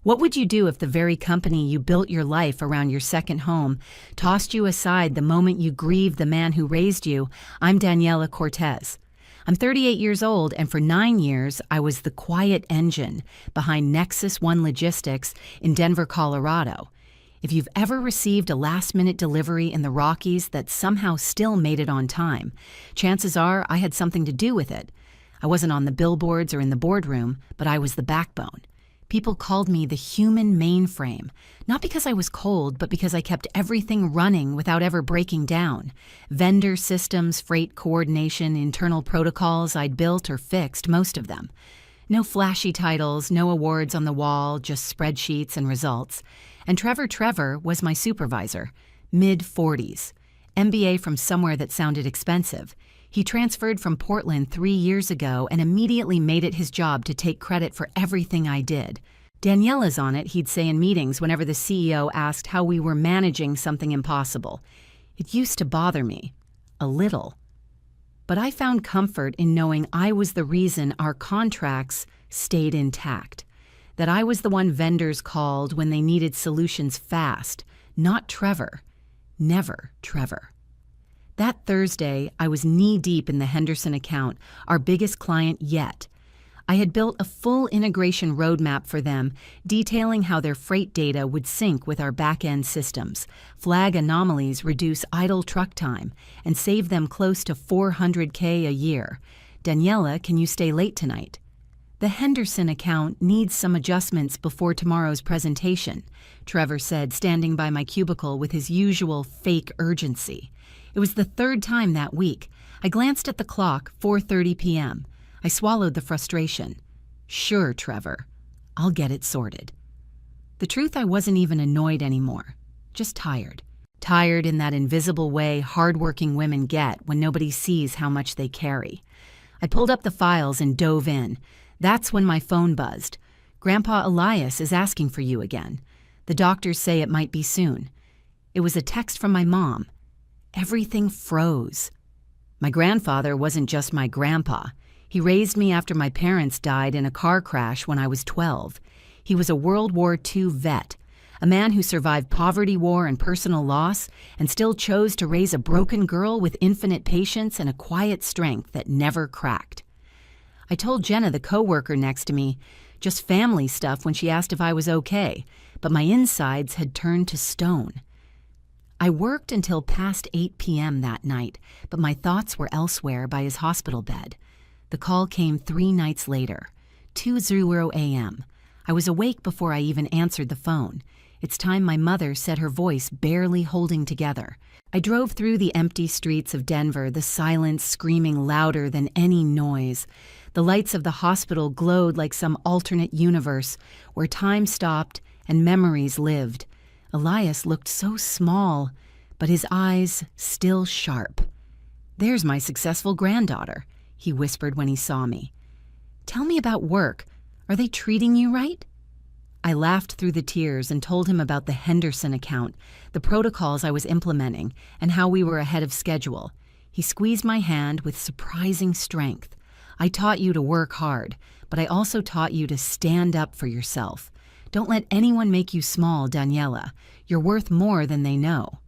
What would you do if the very company you built your life around your second home tossed you aside the moment you grieved the man who raised you? I'm Daniela Cortez. I'm 38 years old, and for 9 years, I was the quiet engine behind Nexus One Logistics in Denver, Colorado. If you've ever received a last-minute delivery in the Rockies that somehow still made it on time, chances are I had something to do with it. I wasn't on the billboards or in the boardroom, but I was the backbone. People called me the human mainframe, not because I was cold, but because I kept everything running without ever breaking down. Vendor systems, freight coordination, internal protocols I'd built or fixed, most of them. No flashy titles, no awards on the wall, just spreadsheets and results. And Trevor was my supervisor, mid-40s, MBA from somewhere that sounded expensive. He transferred from Portland 3 years ago and immediately made it his job to take credit for everything I did. Daniela's on it, he'd say in meetings whenever the CEO asked how we were managing something impossible. It used to bother me. A little. But I found comfort in knowing I was the reason our contracts stayed intact. That I was the one vendors called when they needed solutions fast, not Trevor. Never Trevor. That Thursday, I was knee-deep in the Henderson account, our biggest client yet. I had built a full integration roadmap for them, detailing how their freight data would sync with our back-end systems, flag anomalies, reduce idle truck time, and save them close to $400K a year. Daniela, can you stay late tonight? The Henderson account needs some adjustments before tomorrow's presentation, Trevor said, standing by my cubicle with his usual fake urgency. It was the third time that week. I glanced at the clock, 4:30 p.m. I swallowed the frustration. Sure, Trevor. I'll get it sorted. The truth, I wasn't even annoyed anymore. Just tired. Tired in that invisible way hardworking women get when nobody sees how much they carry. I pulled up the files and dove in. That's when my phone buzzed. Grandpa Elias is asking for you again. The doctors say it might be soon. It was a text from my mom. Everything froze. My grandfather wasn't just my grandpa. He raised me after my parents died in a car crash when I was 12. He was a World War II vet, a man who survived poverty, war, and personal loss, and still chose to raise a broken girl with infinite patience and a quiet strength that never cracked. I told Jenna, the coworker next to me, just family stuff when she asked if I was okay, but my insides had turned to stone. I worked until past 8 p.m. that night, but my thoughts were elsewhere by his hospital bed. The call came 3 nights later, 2:00 a.m. I was awake before I even answered the phone. It's time my mother said, her voice barely holding together. I drove through the empty streets of Denver, the silence screaming louder than any noise. The lights of the hospital glowed like some alternate universe where time stopped and memories lived. Elias looked so small, but his eyes still sharp. "There's my successful granddaughter," he whispered when he saw me. "Tell me about work. Are they treating you right?" I laughed through the tears and told him about the Henderson account, the protocols I was implementing, and how we were ahead of schedule. He squeezed my hand with surprising strength. "I taught you to work hard, but I also taught you to stand up for yourself. Don't let anyone make you small, Daniela. You're worth more than they know."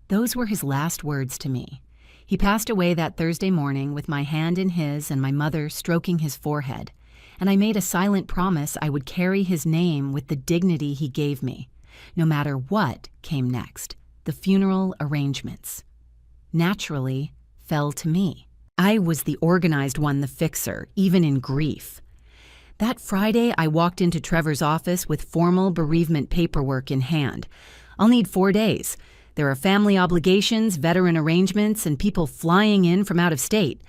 Those were his last words to me. He passed away that Thursday morning with my hand in his and my mother stroking his forehead, and I made a silent promise I would carry his name with the dignity he gave me, no matter what came next. The funeral arrangements, naturally, fell to me. I was the organized one, the fixer, even in grief. That Friday, I walked into Trevor's office with formal bereavement paperwork in hand. "I'll need 4 days. There are family obligations, veteran arrangements, and people flying in from out of state,"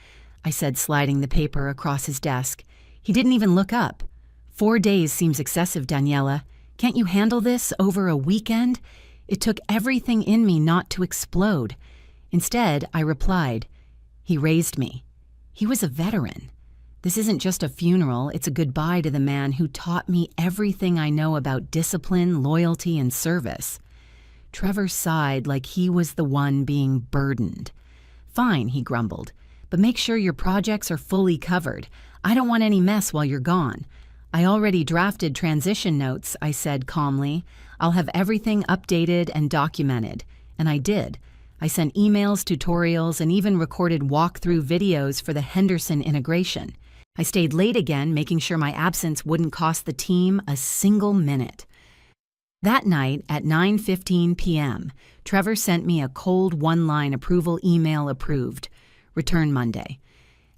I said, sliding the paper across his desk. He didn't even look up. 4 days seems excessive, Daniela. Can't you handle this over a weekend?" It took everything in me not to explode. Instead, I replied, "He raised me. He was a veteran. This isn't just a funeral, it's a goodbye to the man who taught me everything I know about discipline, loyalty, and service." Trevor sighed like he was the one being burdened. "Fine," he grumbled, "but make sure your projects are fully covered. I don't want any mess while you're gone. I already drafted transition notes, I said calmly. I'll have everything updated and documented. And I did. I sent emails, tutorials, and even recorded walkthrough videos for the Henderson integration. I stayed late again, making sure my absence wouldn't cost the team a single minute. That night at 9:15 p.m., Trevor sent me a cold one-line approval email approved. Return Monday.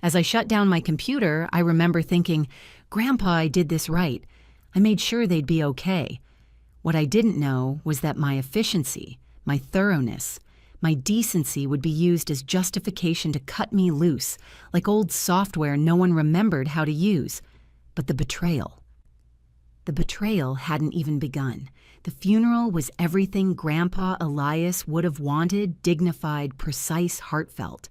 As I shut down my computer, I remember thinking, Grandpa, I did this right. I made sure they'd be okay. What I didn't know was that my efficiency, my thoroughness, my decency would be used as justification to cut me loose, like old software no one remembered how to use. But the betrayal hadn't even begun. The funeral was everything Grandpa Elias would have wanted, dignified, precise, heartfelt.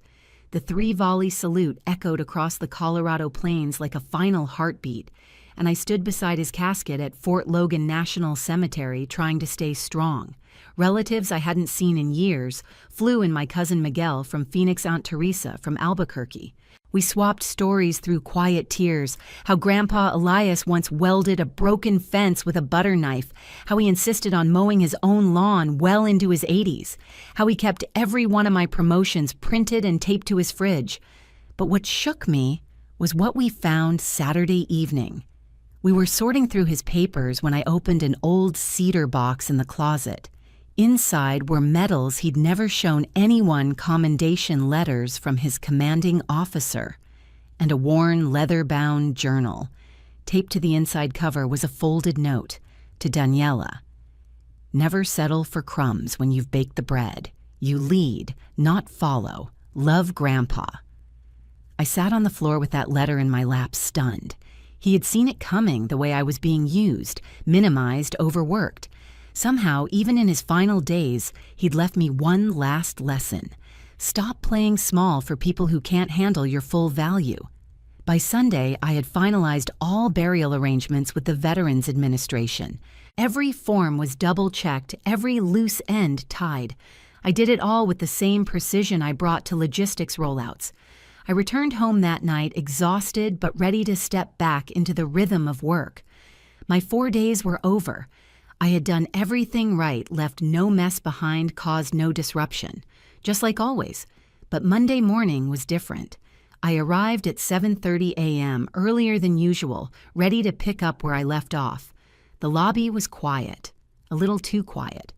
The 3-volley salute echoed across the Colorado plains like a final heartbeat, and I stood beside his casket at Fort Logan National Cemetery trying to stay strong. Relatives I hadn't seen in years flew in my cousin Miguel from Phoenix, Aunt Teresa from Albuquerque. We swapped stories through quiet tears, how Grandpa Elias once welded a broken fence with a butter knife, how he insisted on mowing his own lawn well into his 80s, how he kept every one of my promotions printed and taped to his fridge. But what shook me was what we found Saturday evening. We were sorting through his papers when I opened an old cedar box in the closet. Inside were medals he'd never shown anyone, commendation letters from his commanding officer, and a worn leather-bound journal. Taped to the inside cover was a folded note to Daniela. Never settle for crumbs when you've baked the bread. You lead, not follow. Love, Grandpa. I sat on the floor with that letter in my lap, stunned. He had seen it coming, the way I was being used, minimized, overworked. Somehow, even in his final days, he'd left me one last lesson. Stop playing small for people who can't handle your full value. By Sunday, I had finalized all burial arrangements with the Veterans Administration. Every form was double-checked, every loose end tied. I did it all with the same precision I brought to logistics rollouts. I returned home that night exhausted but ready to step back into the rhythm of work. My 4 days were over. I had done everything right, left no mess behind, caused no disruption, just like always. But Monday morning was different. I arrived at 7:30 a.m., earlier than usual, ready to pick up where I left off. The lobby was quiet, a little too quiet.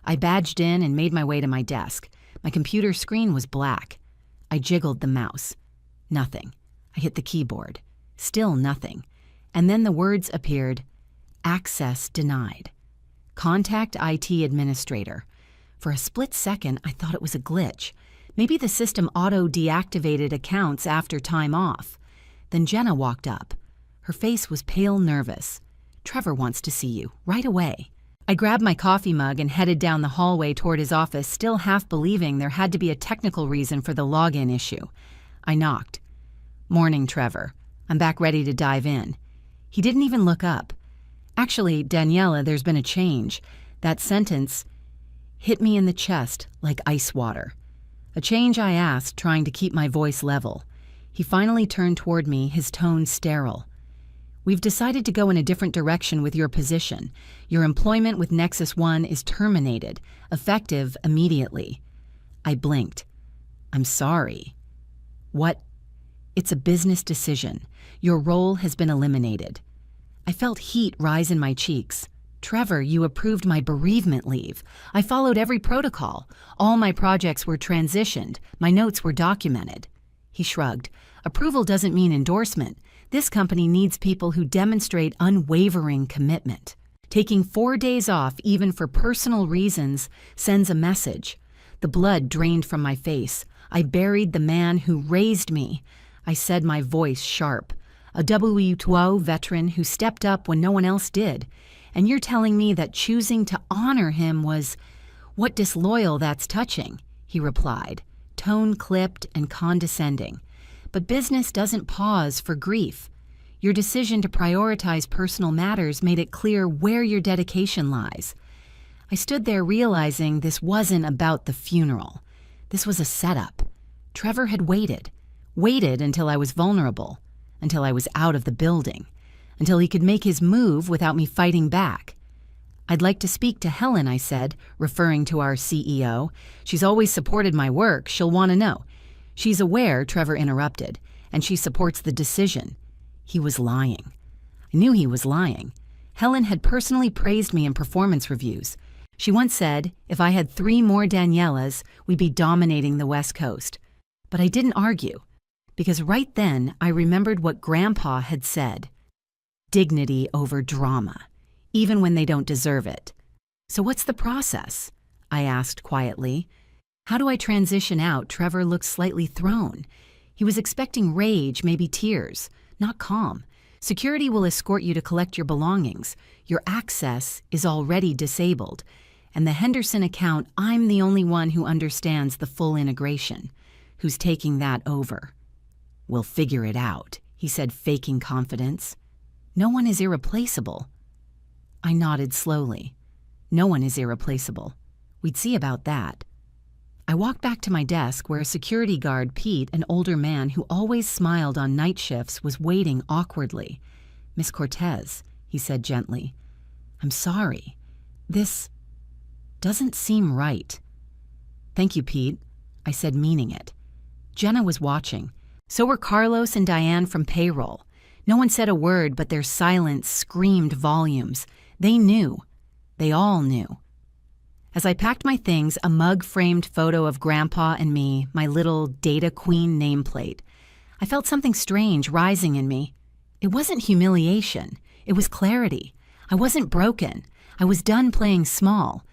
I badged in and made my way to my desk. My computer screen was black. I jiggled the mouse. Nothing. I hit the keyboard. Still nothing. And then the words appeared, "Access denied. Contact IT administrator." For a split second, I thought it was a glitch. Maybe the system auto-deactivated accounts after time off. Then Jenna walked up. Her face was pale, nervous. "Trevor wants to see you, right away." I grabbed my coffee mug and headed down the hallway toward his office, still half believing there had to be a technical reason for the login issue. I knocked. "Morning, Trevor. I'm back ready to dive in." He didn't even look up. "Actually, Daniela, there's been a change." That sentence hit me in the chest like ice water. A change, I asked, trying to keep my voice level. He finally turned toward me, his tone sterile. "We've decided to go in a different direction with your position. Your employment with Nexus One is terminated, effective immediately." I blinked. "I'm sorry." "What?" "It's a business decision. Your role has been eliminated." I felt heat rise in my cheeks. "Trevor, you approved my bereavement leave. I followed every protocol. All my projects were transitioned. My notes were documented." He shrugged. "Approval doesn't mean endorsement. This company needs people who demonstrate unwavering commitment. Taking 4 days off, even for personal reasons, sends a message." The blood drained from my face. I buried the man who raised me. I said, my voice sharp. "A W2O veteran who stepped up when no one else did. And you're telling me that choosing to honor him was, what disloyal that's touching," he replied, tone clipped and condescending. "But business doesn't pause for grief. Your decision to prioritize personal matters made it clear where your dedication lies." I stood there realizing this wasn't about the funeral. This was a setup. Trevor had waited until I was vulnerable, until I was out of the building, until he could make his move without me fighting back. "I'd like to speak to Helen," I said, referring to our CEO. "She's always supported my work. She'll want to know." "She's aware," Trevor interrupted, "and she supports the decision." He was lying. I knew he was lying. Helen had personally praised me in performance reviews. She once said, if I had 3 more Danielas, we'd be dominating the West Coast. But I didn't argue, because right then I remembered what Grandpa had said. Dignity over drama, even when they don't deserve it. "So what's the process?" I asked quietly. "How do I transition out?" Trevor looked slightly thrown. He was expecting rage, maybe tears, not calm. "Security will escort you to collect your belongings. Your access is already disabled. And the Henderson account, I'm the only one who understands the full integration. Who's taking that over?" "We'll figure it out," he said, faking confidence. "No one is irreplaceable." I nodded slowly. No one is irreplaceable. We'd see about that. I walked back to my desk where a security guard, Pete, an older man who always smiled on night shifts, was waiting awkwardly. "Miss Cortez," he said gently, "I'm sorry. This doesn't seem right." "Thank you, Pete," I said, meaning it. Jenna was watching. So were Carlos and Diane from payroll. No one said a word, but their silence screamed volumes. They knew. They all knew. As I packed my things, a mug-framed photo of Grandpa and me, my little Data Queen nameplate, I felt something strange rising in me. It wasn't humiliation. It was clarity. I wasn't broken. I was done playing small,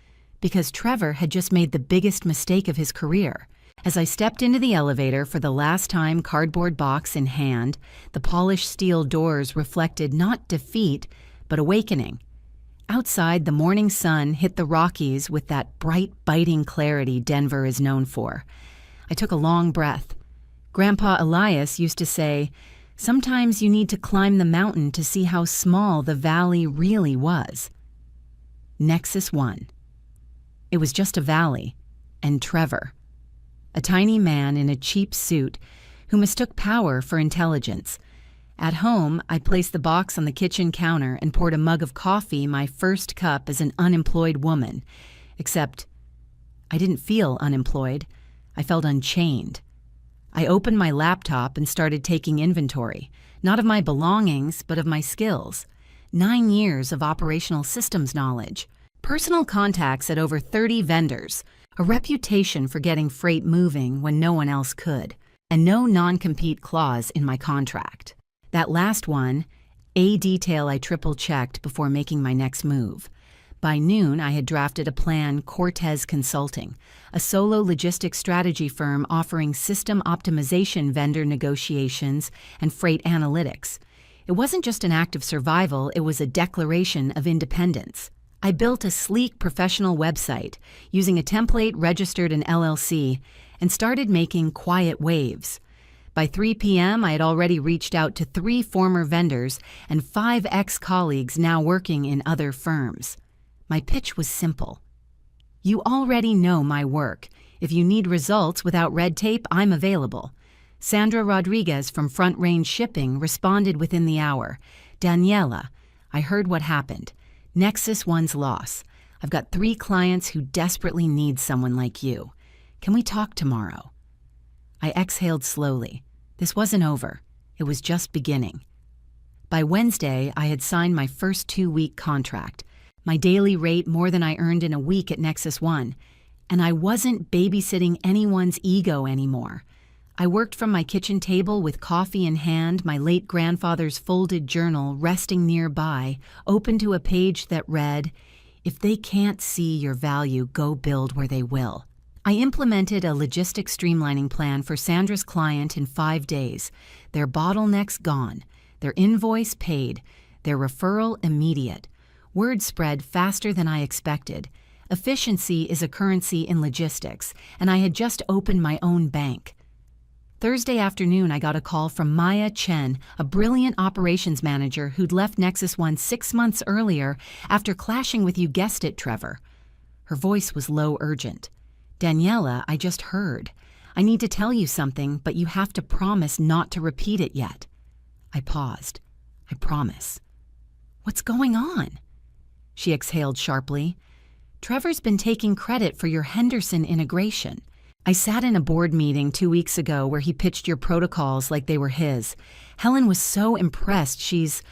because Trevor had just made the biggest mistake of his career. As I stepped into the elevator for the last time, cardboard box in hand, the polished steel doors reflected not defeat, but awakening. Outside, the morning sun hit the Rockies with that bright, biting clarity Denver is known for. I took a long breath. Grandpa Elias used to say, "Sometimes you need to climb the mountain to see how small the valley really was." Nexus 1. It was just a valley, and Trevor. A tiny man in a cheap suit who mistook power for intelligence. At home, I placed the box on the kitchen counter and poured a mug of coffee, my first cup as an unemployed woman. Except, I didn't feel unemployed. I felt unchained. I opened my laptop and started taking inventory, not of my belongings, but of my skills. 9 years of operational systems knowledge, personal contacts at over 30 vendors, a reputation for getting freight moving when no one else could, and no non-compete clause in my contract. That last one, a detail I triple-checked before making my next move. By noon, I had drafted a plan Cortez Consulting, a solo logistics strategy firm offering system optimization, vendor negotiations, and freight analytics. It wasn't just an act of survival, it was a declaration of independence. I built a sleek professional website using a template registered in LLC and started making quiet waves. By 3 p.m., I had already reached out to 3 former vendors and 5 ex-colleagues now working in other firms. My pitch was simple. You already know my work. If you need results without red tape, I'm available. Sandra Rodriguez from Front Range Shipping responded within the hour. "Daniela, I heard what happened. Nexus 1's loss. I've got 3 clients who desperately need someone like you. Can we talk tomorrow?" I exhaled slowly. This wasn't over. It was just beginning. By Wednesday, I had signed my first 2-week contract, my daily rate more than I earned in a week at Nexus 1, and I wasn't babysitting anyone's ego anymore. I worked from my kitchen table with coffee in hand, my late grandfather's folded journal resting nearby, open to a page that read, "If they can't see your value, go build where they will." I implemented a logistics streamlining plan for Sandra's client in 5 days. Their bottlenecks gone, their invoice paid, their referral immediate. Word spread faster than I expected. Efficiency is a currency in logistics, and I had just opened my own bank. Thursday afternoon, I got a call from Maya Chen, a brilliant operations manager who'd left Nexus 1 6 months earlier after clashing with, you guessed it, Trevor. Her voice was low urgent. "Daniela, I just heard. I need to tell you something, but you have to promise not to repeat it yet." I paused. "I promise." What's going on? She exhaled sharply. Trevor's been taking credit for your Henderson integration. I sat in a board meeting 2 weeks ago where he pitched your protocols like they were his. Helen was so impressed she's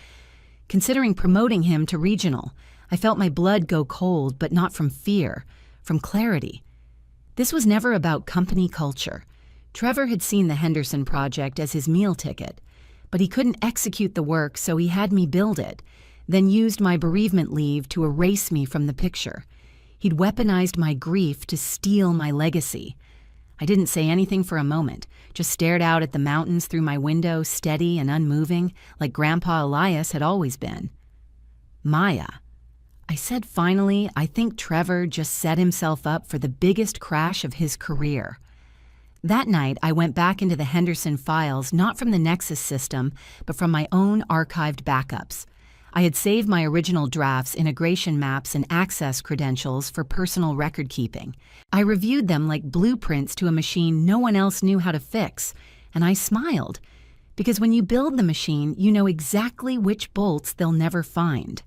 considering promoting him to regional. I felt my blood go cold, but not from fear, from clarity. This was never about company culture. Trevor had seen the Henderson project as his meal ticket, but he couldn't execute the work, so he had me build it, then used my bereavement leave to erase me from the picture. He'd weaponized my grief to steal my legacy. I didn't say anything for a moment, just stared out at the mountains through my window, steady and unmoving, like Grandpa Elias had always been. Maya. I said finally, I think Trevor just set himself up for the biggest crash of his career. That night, I went back into the Henderson files, not from the Nexus system, but from my own archived backups. I had saved my original drafts, integration maps, and access credentials for personal record keeping. I reviewed them like blueprints to a machine no one else knew how to fix, and I smiled, because when you build the machine, you know exactly which bolts they'll never find.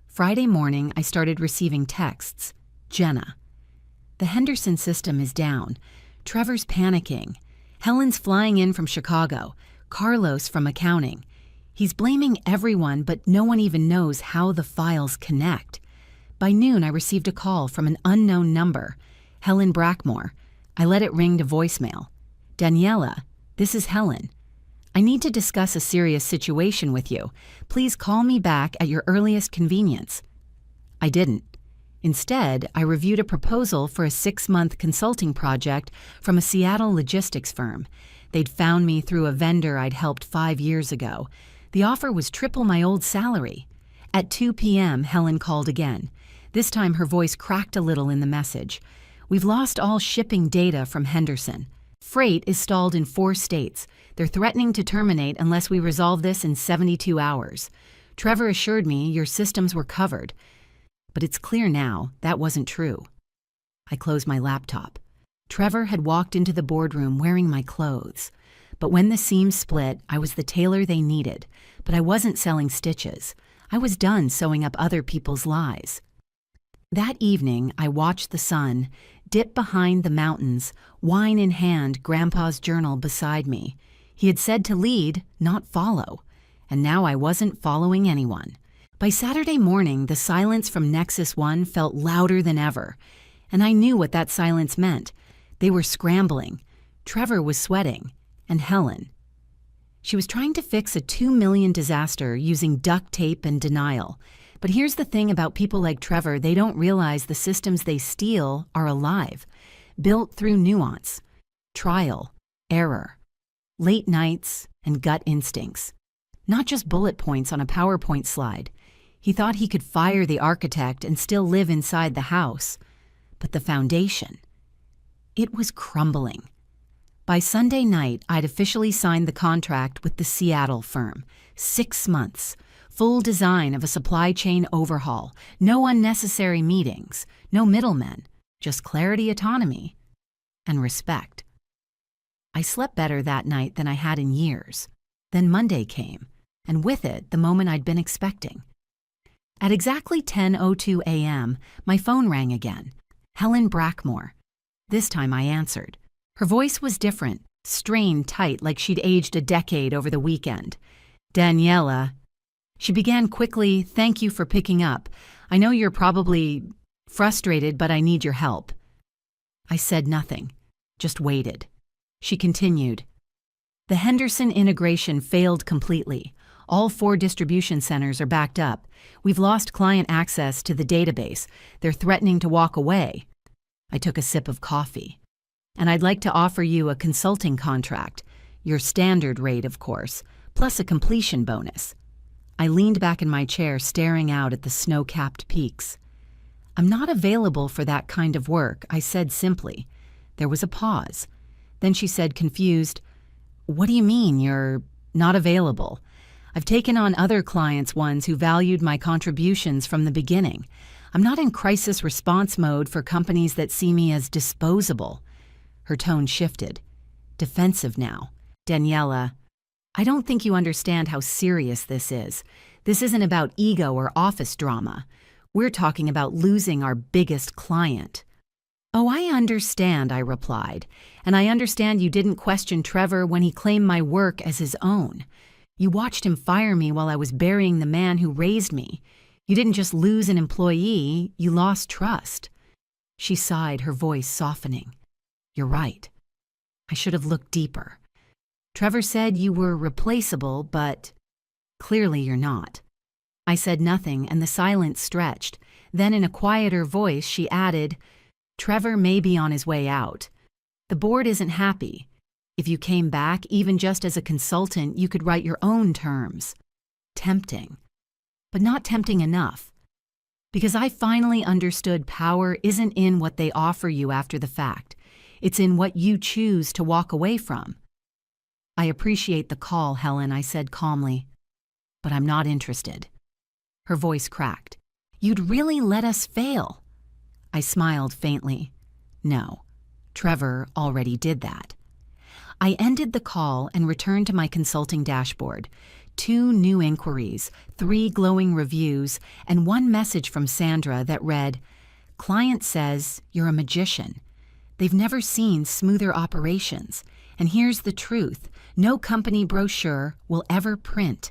Friday morning, I started receiving texts. Jenna. The Henderson system is down. Trevor's panicking. Helen's flying in from Chicago. Carlos from accounting. He's blaming everyone, but no one even knows how the files connect. By noon, I received a call from an unknown number. Helen Brackmore. I let it ring to voicemail. Daniela, this is Helen. I need to discuss a serious situation with you. Please call me back at your earliest convenience. I didn't. Instead, I reviewed a proposal for a 6-month consulting project from a Seattle logistics firm. They'd found me through a vendor I'd helped 5 years ago. The offer was triple my old salary. At 2 p.m., Helen called again. This time her voice cracked a little in the message. We've lost all shipping data from Henderson. Freight is stalled in 4 states. They're threatening to terminate unless we resolve this in 72 hours. Trevor assured me your systems were covered. But it's clear now that wasn't true. I closed my laptop. Trevor had walked into the boardroom wearing my clothes. But when the seams split, I was the tailor they needed. But I wasn't selling stitches. I was done sewing up other people's lies. That evening, I watched the sun dip behind the mountains, wine in hand, Grandpa's journal beside me. He had said to lead, not follow. And now I wasn't following anyone. By Saturday morning, the silence from Nexus 1 felt louder than ever. And I knew what that silence meant. They were scrambling. Trevor was sweating. And Helen. She was trying to fix a $2 million disaster using duct tape and denial. But here's the thing about people like Trevor, they don't realize the systems they steal are alive, built through nuance, trial, error, late nights, and gut instincts. Not just bullet points on a PowerPoint slide. He thought he could fire the architect and still live inside the house. But the foundation, it was crumbling. By Sunday night, I'd officially signed the contract with the Seattle firm. 6 months. Full design of a supply chain overhaul. No unnecessary meetings. No middlemen. Just clarity, autonomy, and respect. I slept better that night than I had in years. Then Monday came, and with it, the moment I'd been expecting. At exactly 10:02 a.m., my phone rang again. Helen Brackmore. This time I answered. Her voice was different, strained tight like she'd aged a decade over the weekend. Daniela. She began quickly, thank you for picking up. I know you're probably frustrated, but I need your help. I said nothing, just waited. She continued. The Henderson integration failed completely. All 4 distribution centers are backed up. We've lost client access to the database. They're threatening to walk away. I took a sip of coffee. And I'd like to offer you a consulting contract, your standard rate, of course, plus a completion bonus. I leaned back in my chair, staring out at the snow-capped peaks. I'm not available for that kind of work, I said simply. There was a pause. Then she said, confused, what do you mean you're not available? I've taken on other clients, ones who valued my contributions from the beginning. I'm not in crisis response mode for companies that see me as disposable. Her tone shifted. Defensive now. Daniela, I don't think you understand how serious this is. This isn't about ego or office drama. We're talking about losing our biggest client." "Oh, I understand," I replied. "And I understand you didn't question Trevor when he claimed my work as his own. You watched him fire me while I was burying the man who raised me. You didn't just lose an employee, you lost trust." She sighed, her voice softening. "You're right. I should have looked deeper. Trevor said you were replaceable, but clearly you're not." I said nothing, and the silence stretched. Then in a quieter voice, she added, "Trevor may be on his way out. The board isn't happy. If you came back, even just as a consultant, you could write your own terms." Tempting. But not tempting enough. Because I finally understood power isn't in what they offer you after the fact. It's in what you choose to walk away from. "I appreciate the call, Helen," I said calmly, "but I'm not interested." Her voice cracked. "You'd really let us fail?" I smiled faintly. "No, Trevor already did that." I ended the call and returned to my consulting dashboard. 2 new inquiries, 3 glowing reviews, and 1 message from Sandra that read, "Client says you're a magician. They've never seen smoother operations. And here's the truth, no company brochure will ever print.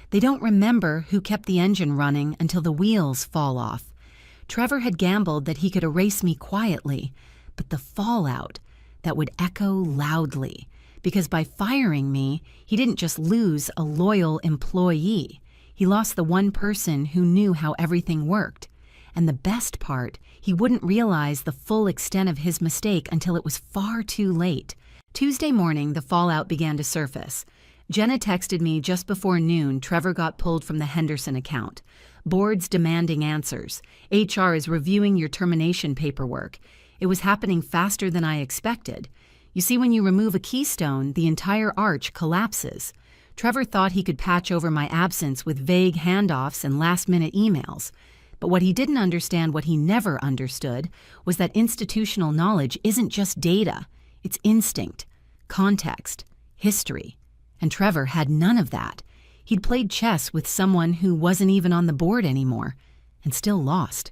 They don't remember who kept the engine running until the wheels fall off. Trevor had gambled that he could erase me quietly, but the fallout, that would echo loudly, because by firing me, he didn't just lose a loyal employee. He lost the one person who knew how everything worked. And the best part, he wouldn't realize the full extent of his mistake until it was far too late." Tuesday morning, the fallout began to surface. Jenna texted me just before noon Trevor got pulled from the Henderson account. "Board's demanding answers. HR is reviewing your termination paperwork. It was happening faster than I expected. You see, when you remove a keystone, the entire arch collapses. Trevor thought he could patch over my absence with vague handoffs and last-minute emails. But what he didn't understand, what he never understood, was that institutional knowledge isn't just data. It's instinct, context, history. And Trevor had none of that. He'd played chess with someone who wasn't even on the board anymore, and still lost."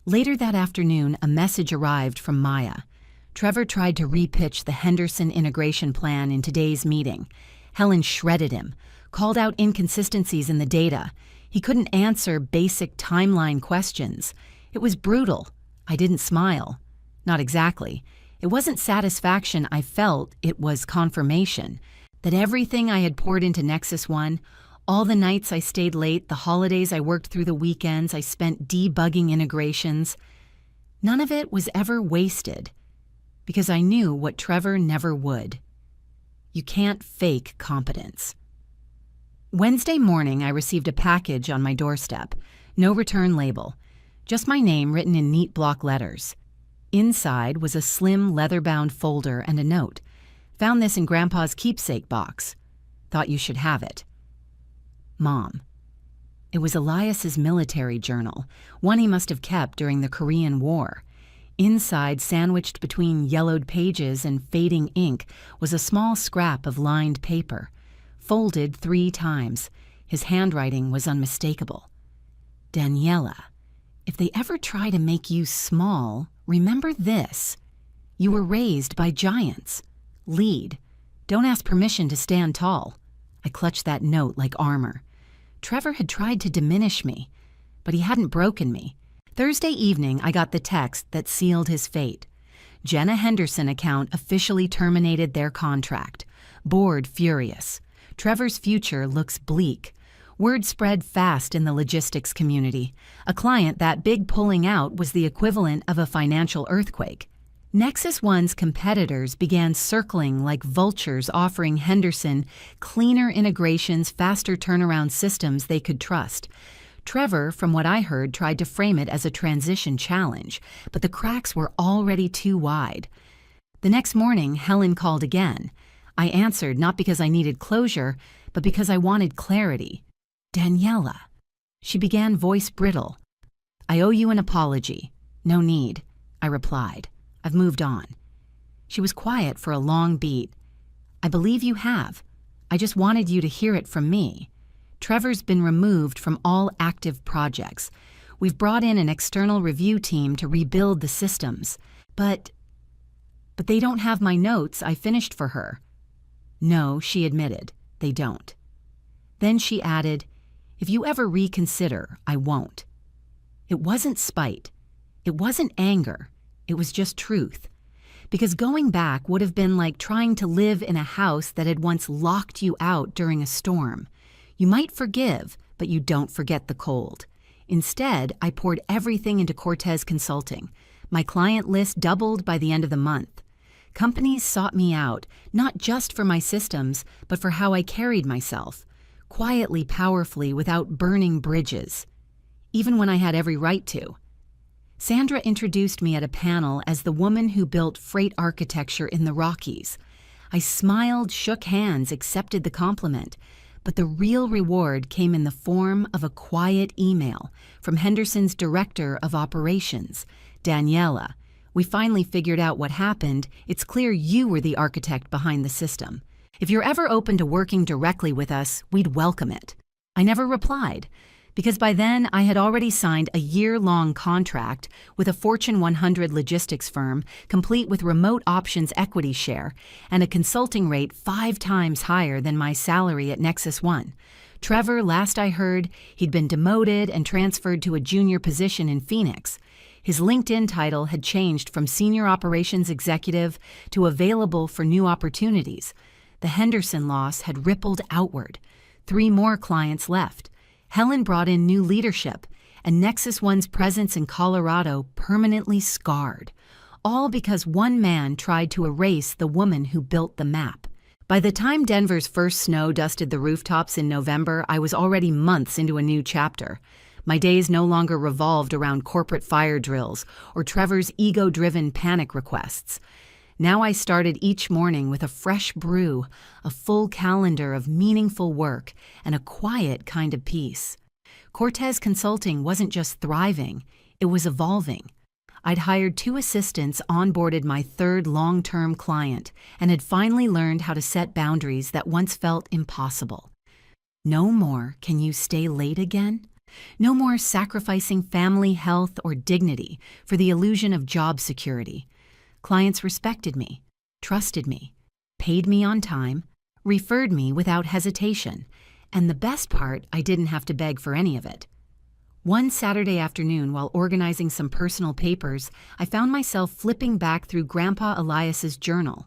Later that afternoon, a message arrived from Maya. Trevor tried to repitch the Henderson integration plan in today's meeting. Helen shredded him, called out inconsistencies in the data. He couldn't answer basic timeline questions. It was brutal. I didn't smile. Not exactly. It wasn't satisfaction I felt, it was confirmation. That everything I had poured into Nexus One, all the nights I stayed late, the holidays I worked through, the weekends I spent debugging integrations, none of it was ever wasted. Because I knew what Trevor never would. You can't fake competence. Wednesday morning, I received a package on my doorstep. No return label. Just my name written in neat block letters. Inside was a slim leather-bound folder and a note. "Found this in Grandpa's keepsake box. Thought you should have it. Mom." It was Elias's military journal, one he must have kept during the Korean War. Inside, sandwiched between yellowed pages and fading ink, was a small scrap of lined paper. Folded 3 times, his handwriting was unmistakable. "Daniela, if they ever try to make you small, remember this. You were raised by giants. Lead. Don't ask permission to stand tall." I clutched that note like armor. Trevor had tried to diminish me, but he hadn't broken me. Thursday evening, I got the text that sealed his fate. Jenna Henderson account officially terminated their contract. Board furious. Trevor's future looks bleak. Word spread fast in the logistics community. A client that big pulling out was the equivalent of a financial earthquake. Nexus One's competitors began circling like vultures, offering Henderson cleaner integrations, faster turnaround systems they could trust. Trevor, from what I heard, tried to frame it as a transition challenge, but the cracks were already too wide. The next morning, Helen called again. I answered not because I needed closure, but because I wanted clarity. "Daniela." She began, voice brittle. "I owe you an apology." "No need," I replied. "I've moved on." She was quiet for a long beat. "I believe you have. I just wanted you to hear it from me. Trevor's been removed from all active projects. We've brought in an external review team to rebuild the systems. But they don't have my notes I finished for her. No, she admitted, they don't. Then she added, if you ever reconsider, I won't. It wasn't spite. It wasn't anger. It was just truth. Because going back would have been like trying to live in a house that had once locked you out during a storm. You might forgive, but you don't forget the cold. Instead, I poured everything into Cortez Consulting. My client list doubled by the end of the month. Companies sought me out, not just for my systems, but for how I carried myself, quietly, powerfully, without burning bridges, even when I had every right to. Sandra introduced me at a panel as the woman who built freight architecture in the Rockies. I smiled, shook hands, accepted the compliment, but the real reward came in the form of a quiet email from Henderson's director of operations, Daniela. We finally figured out what happened. It's clear you were the architect behind the system. If you're ever open to working directly with us, we'd welcome it. I never replied, because by then I had already signed a year-long contract with a Fortune 100 logistics firm, complete with remote options equity share and a consulting rate 5 times higher than my salary at Nexus One. Trevor, last I heard, he'd been demoted and transferred to a junior position in Phoenix. His LinkedIn title had changed from Senior Operations Executive to Available for New Opportunities. The Henderson loss had rippled outward. 3 more clients left. Helen brought in new leadership, and Nexus One's presence in Colorado permanently scarred. All because one man tried to erase the woman who built the map. By the time Denver's first snow dusted the rooftops in November, I was already months into a new chapter. My days no longer revolved around corporate fire drills or Trevor's ego-driven panic requests. Now I started each morning with a fresh brew, a full calendar of meaningful work, and a quiet kind of peace. Cortez Consulting wasn't just thriving, it was evolving. I'd hired 2 assistants, onboarded my 3rd long-term client, and had finally learned how to set boundaries that once felt impossible. No more can you stay late again? No more sacrificing family health or dignity for the illusion of job security. Clients respected me, trusted me, paid me on time, referred me without hesitation, and the best part, I didn't have to beg for any of it. One Saturday afternoon, while organizing some personal papers, I found myself flipping back through Grandpa Elias's journal.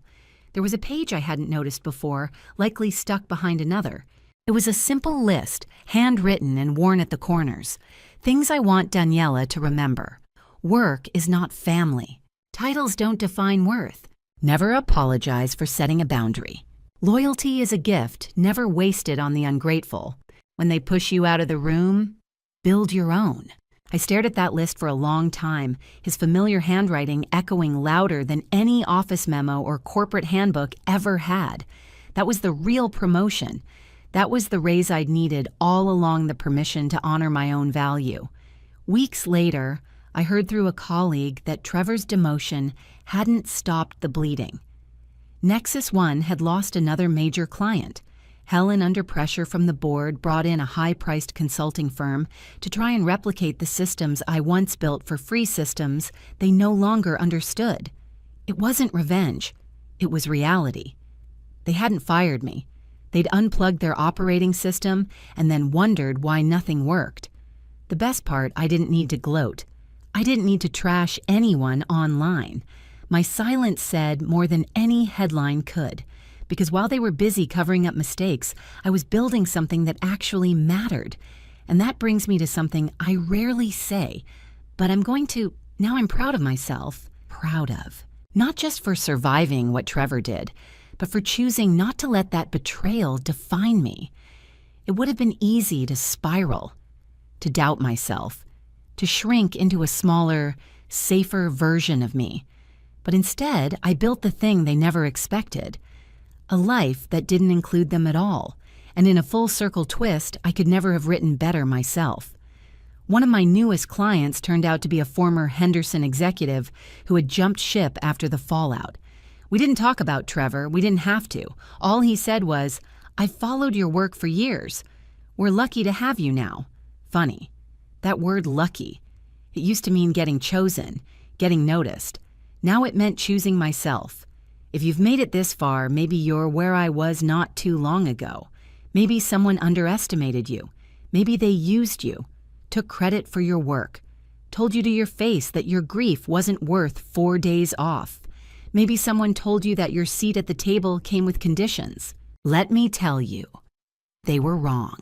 There was a page I hadn't noticed before, likely stuck behind another. It was a simple list, handwritten and worn at the corners. Things I want Daniela to remember. Work is not family. Titles don't define worth. Never apologize for setting a boundary. Loyalty is a gift, never wasted on the ungrateful. When they push you out of the room, build your own. I stared at that list for a long time, his familiar handwriting echoing louder than any office memo or corporate handbook ever had. That was the real promotion. That was the raise I'd needed all along the permission to honor my own value. Weeks later, I heard through a colleague that Trevor's demotion hadn't stopped the bleeding. Nexus One had lost another major client. Helen, under pressure from the board, brought in a high-priced consulting firm to try and replicate the systems I once built for free systems they no longer understood. It wasn't revenge. It was reality. They hadn't fired me. They'd unplugged their operating system and then wondered why nothing worked. The best part, I didn't need to gloat. I didn't need to trash anyone online. My silence said more than any headline could, because while they were busy covering up mistakes, I was building something that actually mattered. And that brings me to something I rarely say, but now I'm proud of myself. Proud of. Not just for surviving what Trevor did, but for choosing not to let that betrayal define me. It would have been easy to spiral, to doubt myself, to shrink into a smaller, safer version of me. But instead, I built the thing they never expected, a life that didn't include them at all, and in a full-circle twist, I could never have written better myself. One of my newest clients turned out to be a former Henderson executive who had jumped ship after the fallout. We didn't talk about Trevor. We didn't have to. All he said was, "I've followed your work for years." We're lucky to have you now. Funny. That word lucky. It used to mean getting chosen, getting noticed. Now it meant choosing myself. If you've made it this far, maybe you're where I was not too long ago. Maybe someone underestimated you. Maybe they used you, took credit for your work, told you to your face that your grief wasn't worth 4 days off. Maybe someone told you that your seat at the table came with conditions. Let me tell you, they were wrong.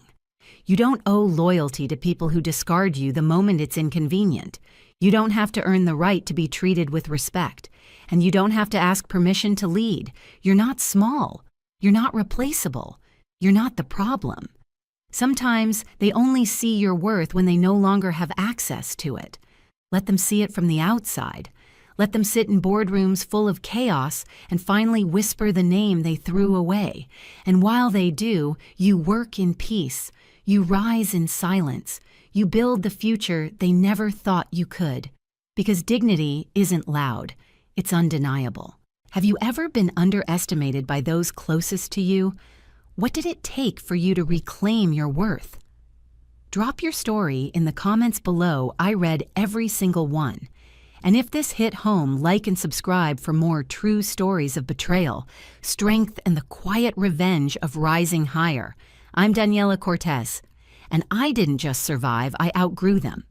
You don't owe loyalty to people who discard you the moment it's inconvenient. You don't have to earn the right to be treated with respect. And you don't have to ask permission to lead. You're not small. You're not replaceable. You're not the problem. Sometimes they only see your worth when they no longer have access to it. Let them see it from the outside. Let them sit in boardrooms full of chaos and finally whisper the name they threw away. And while they do, you work in peace. You rise in silence. You build the future they never thought you could. Because dignity isn't loud. It's undeniable. Have you ever been underestimated by those closest to you? What did it take for you to reclaim your worth? Drop your story in the comments below. I read every single one. And if this hit home, like and subscribe for more true stories of betrayal, strength, and the quiet revenge of rising higher. I'm Daniela Cortez, and I didn't just survive, I outgrew them.